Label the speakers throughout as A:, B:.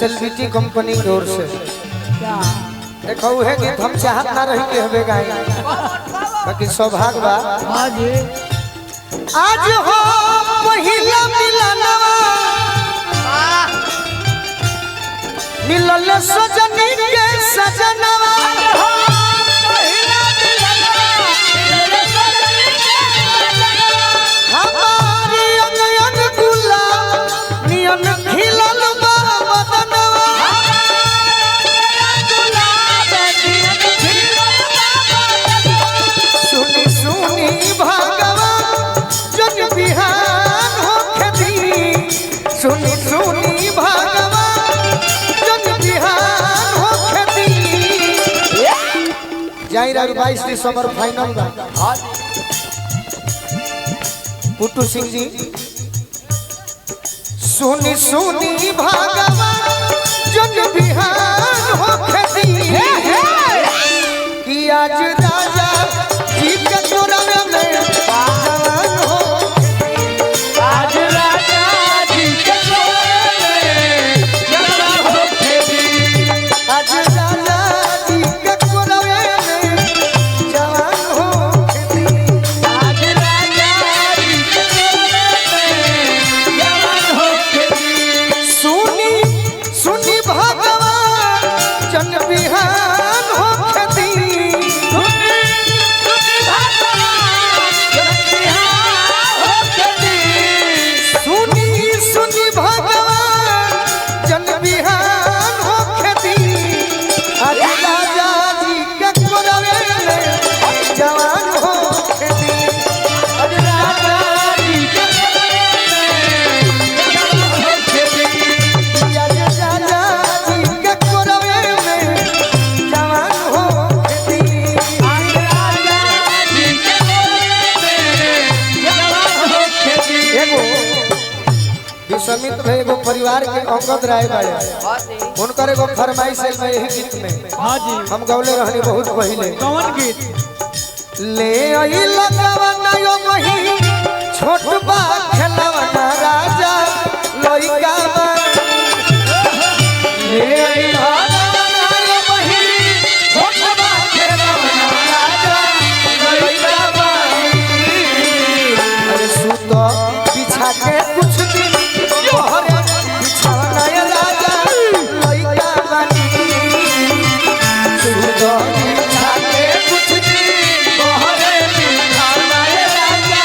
A: एसएलबीटी company की ओर से
B: क्या
A: देखो है कि हम चाहत ना रही के हवे गाय बाकी सौभाग्य बा
B: हाँ जी
A: आज हो पहिला मिलनवा मिलल सजनी के सजनवा हमारी अनयन गुलाब नियन खिलल बा बदनवा सुनी सुनी भगवान जन बिहान होके दी सुनी सुनी भगवान जन बिहान होके दी जाई रा 22 दिसंबर फाइनल बा पुट्टू सिंह जी सुनी सुनी भगवान जन बिहान होके दी कि आज राजा जी के चोरवे में जवान हो
B: आज राजा जी के जवान होके दी
A: आज राजा जी के चोरवे में जवान हो
B: आज राजा जी के जवान होके दी
A: सुनी सुनी भगवान जन बिहान होके दी सुनी सुनी भगवान जन बिहान होके दी आज राजा जी के चोरवे में जवान होके दी आज राजा जी के आज राजा जी के चोरवे में जवान होके दी एगो विश्वामित्र भाई एगो परिवार के अंगद राय बाड़े उनकर एगो फरमाइश है मैं यही गीत में
B: हाँ जी
A: हम गौले रहनी बहुत पहले
B: कौन गीत
A: ले आई लगवना यो वही छोट बा खेलवना राजा लइका बा ले आई लगवना यो वही छोट बा खेलवना राजा लइका बा अरे सुतो बिछा के कुछ दिन तोहरे बिछावना ये राजा लइका बानी सुतो बिछा के कुछ दिन तोहरे बिछावना ये राजा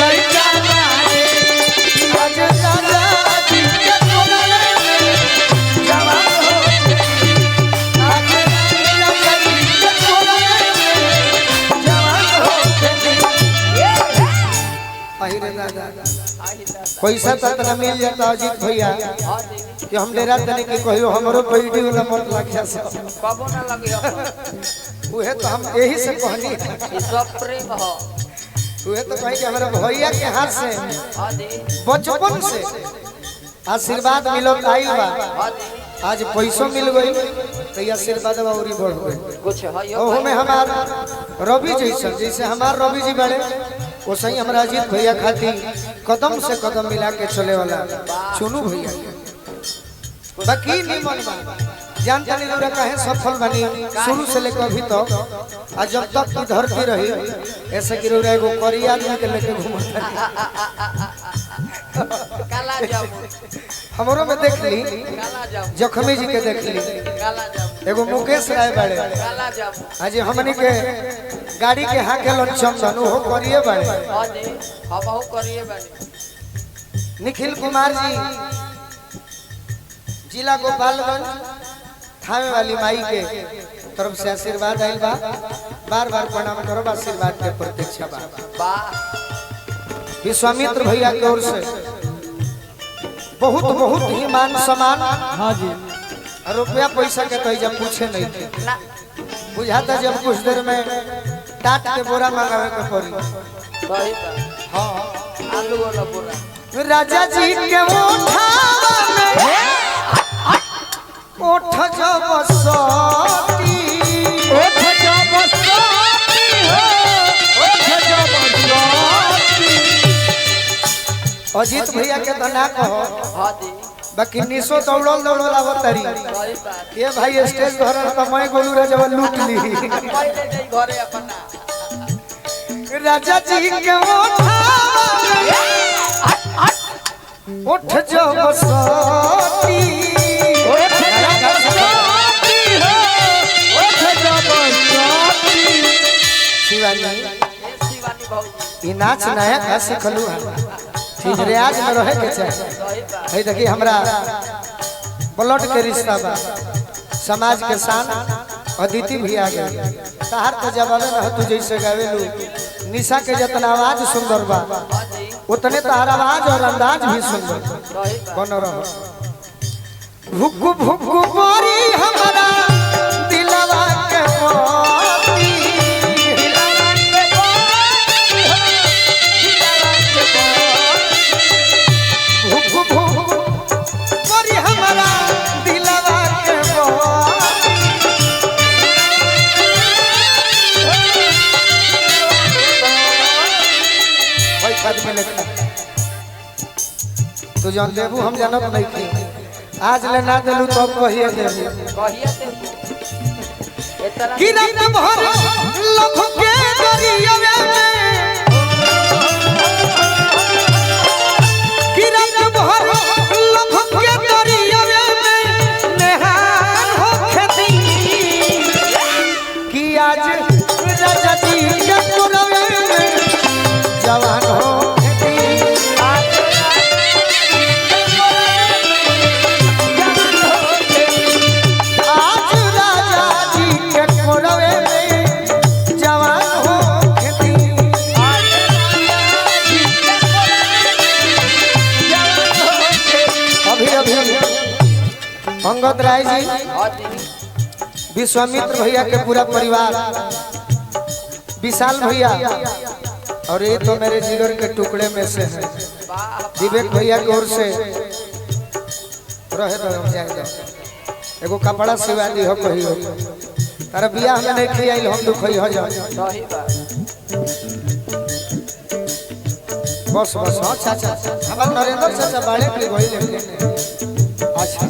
A: लइका बानी आज राजा जी के चोरवे में जवान हो आज राजा जी के चोरवे में जवान हो अहिरे दादा पैसा तक मिल जाता अजीत भैया कि हम ले रहा तने कि कहियो हमरो पेटी वाला मत लाखिया से
C: कबो ना लगे
A: उहे तो हम यही से कहनी
C: ई सब प्रेम हो
A: उहे तो कहि कि हमरा भैया के हाथ से
C: आदि
A: बचपन से आशीर्वाद मिलत आइल बा
C: आदि
A: आज पैसों मिल गई तो ये आशीर्वाद और बढ़ गई
C: कुछ है यो
A: ओहो में हमार रवि जैसन जैसे हमार रवि जी बड़े वो सही हमारा अजीत भैया खातिर कदम से कदम मिला के चले वाला चुनू भैया बाकी नहीं मन बा जानता नहीं लोग कहे सफल बनी शुरू से लेकर अभी तक आज जब तक की धरती रही ऐसे कि लोग एगो करिया आदमी के लेके घूमता
C: काला जामु
A: हमरो में देख ली
C: काला जामु
A: जखमी जी के देख ली
C: काला जामु
A: एगो मुकेश राय बड़े
C: काला जामु
A: आज हमनी के गाड़ी के हाके लन चंदन हो करिए बड़े
C: आदि हम हो करिए बानी
A: निखिल कुमार जी जिला गोपालगंज थामे वाली माई के तरफ से आशीर्वाद आइल बा बार बार प्रणाम करब आशीर्वाद के प्रतीक्षा बा
C: वाह
A: विश्वामित्र भैया की ओर से बहुत बहुत ही मान सम्मान
B: हाँ जी
A: रुपया पैसा के तो जब पूछे नहीं थे
C: ना
A: बुझाता जब कुछ देर में टाट के बोरा मंगावे के पड़ी
C: सही बा
A: हाँ
C: आलू वाला पूरा
A: राजा जी के ओठावा में ओठ जब सती
B: ओठ जब सती हो ओठ जब सती
A: अजीत भैया के तो ना कहो
C: हाँ जी
A: बाकी निशो दौड़ल आवतरी
C: सही बात
A: ये भाई स्टेज धरल त मैं गोलू राजा लूट ली
C: पहले नहीं घरे अपना
A: राजा जी के उठ जो बसती शिवानी
C: शिवानी भौजी
A: ई नाच नया का सिखलू है ठीक रियाज में रहे के चाहे
C: सही बात
A: है देखिए हमरा ब्लड के रिश्ता बा समाज के शान अदिति भी आ गई तहार तो जवाबे न तू जैसे गावेलू निशा के जितना आवाज सुंदर बा
C: हाँ जी
A: उतने तहार आवाज और अंदाज भी सुंदर
C: सही बात
A: बन रहो भुक्कू भुक्कू बोरी हमारा दिलवा के मोती भुक्कू भुक्कू बोरी हमारा दिलवा के मोती भाई पद में लिखा तू जान देबू हम जानत नहीं थी आज ले ना देलू तो कहिए देबू
C: कहिए ते इतना
A: किरण भर लभ के दरियावे में किरण भर लभ के दरियावे में नेहान हो खेती कि आज राजा जी के पुरवे में जवान हो अंगद राय जी
C: हाँ जी
A: विश्वामित्र भैया के पूरा परिवार विशाल भैया और ये तो मेरे जिगर के टुकड़े में से है
C: वाह
A: विवेक भैया की ओर से रहे तो जाएगा एगो कपड़ा सिवा दी हो कही हो तारा बियाह में नहीं खियाइल हम दुख हो जा
C: सही बात
A: बस बस हाँ चाचा हमारे नरेंद्र चाचा बाड़े के वही लेके अच्छा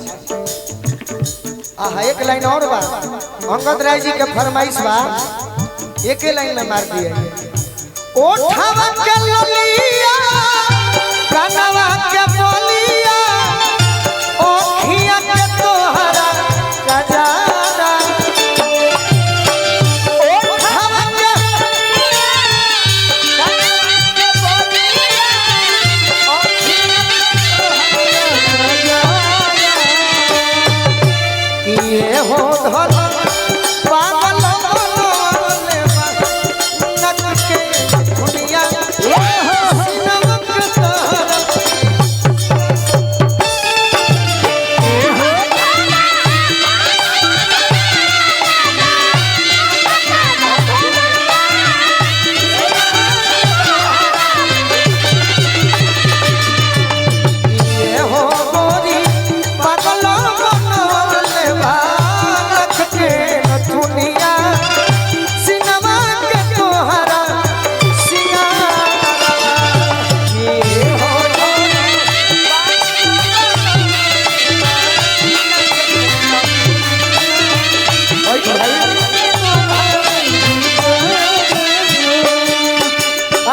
A: आहा एक लाइन और बा अंगद राय जी के फरमाइश बा एक ही लाइन में मार दिए ओठावा के ललिया कनवा के बोलिया ओखिया के तोहरा कजारा ओठावा के ये हो धन पागल बनले नक के दुनिया सिनमक तहरा ये हो गोरी पागल बनले नक के दुनिया सिनमा के तोहरा सियारा ये हो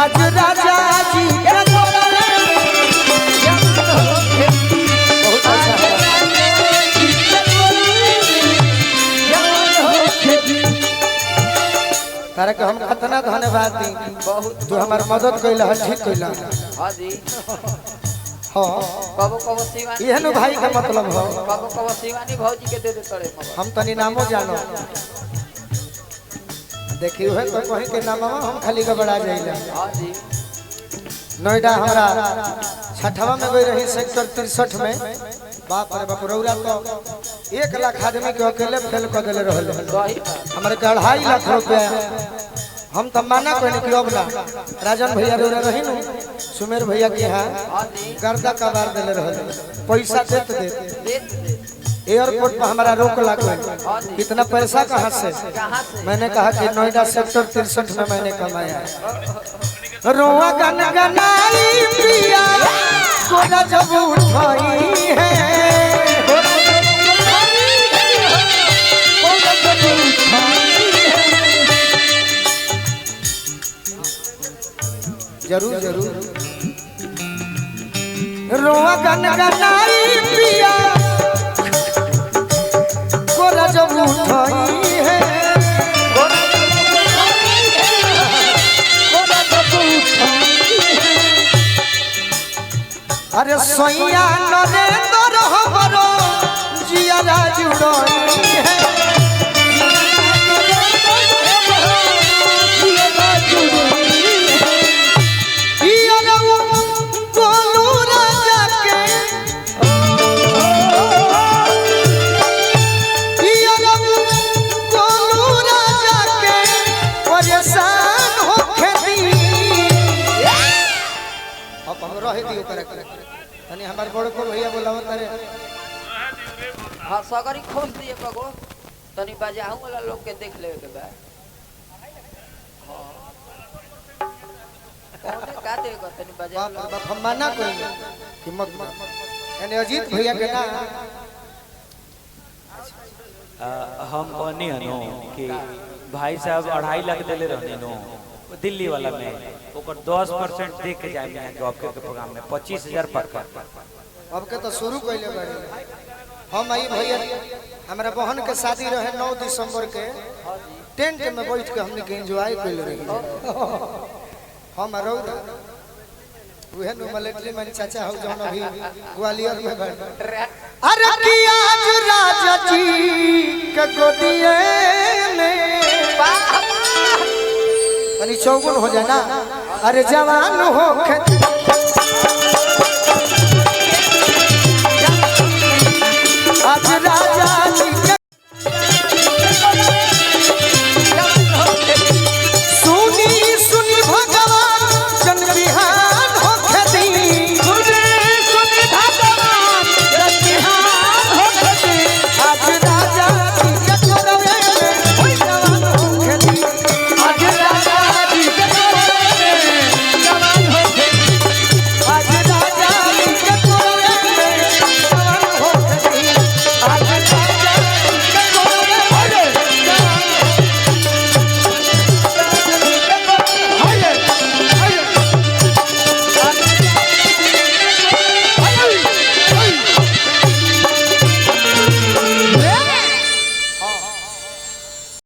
A: आज राजा जी के बहुत अच्छा तारा के हम कितना धन्यवाद दी
C: बहुत
A: तू हमार मदद कैल है ठीक कैल
C: हाँ जी
A: हाँ
C: कबो कबो शिवानी
A: यह नु भाई का मतलब हो
C: कबो कबो शिवानी भौजी के दे दे तड़े मगर
A: हम तनी नामो जानो देखियो है तो कहीं के नाम हम खाली गबड़ा जाइला
C: हाँ जी
A: नोएडा हमरा छठवा में गई रही सेक्टर 63 में बाप रे बाप रौरा तो 1 लाख आदमी के अकेले फेल कर देले रहल
C: सही बात
A: हमारे 2.5 लाख रुपया हम तो माना कोई नहीं कि अब ना राजन भैया रौरा रही नु सुमेर भैया के यहाँ
C: हाँ जी
A: गर्दा कबार देले रहल पैसा देत
C: दे दे
A: एयरपोर्ट पर हमारा रोक लगा इतना पैसा कहाँ से
C: कहाँ से
A: मैंने कहा कि नोएडा सेक्टर 63 में मैंने कमाया है रोआ गन गनाई पिया कोना जब उठाई है जरूर जरूर रोआ गन गनाई पिया कोना जब उठाई है अरे सोइया नरेंद्र हमरो जिया जुड़ई है हमारे बड़ को भैया बोलाओ तारे
C: हाँ सगरी खोज दिए पगो तनी बजाऊं वाला लोग के देख ले के बा कौन का देगा तनी बजा
A: बाप हम माना कोई कि मत यानी अजीत भैया के ना
B: हम कहनी हनो कि भाई साहब 2.5 लाख देले रहने नो दिल्ली वाला में ओकर 10% दे के जाए में जॉब के प्रोग्राम में 25,000 पक्का
A: अब के तो शुरू कइले बाड़ी हम आई भैया हमरा बहन के शादी रहे 9 दिसंबर के टेंट में बैठ के हमने के एंजॉय कइले रही हम रौद उहे नु मिलिट्री मैन चाचा हो जौन अभी ग्वालियर में बैठ अरे कि आज राजा जी के गोदिए में तनी चौगुन हो जाए ना अरे जवान हो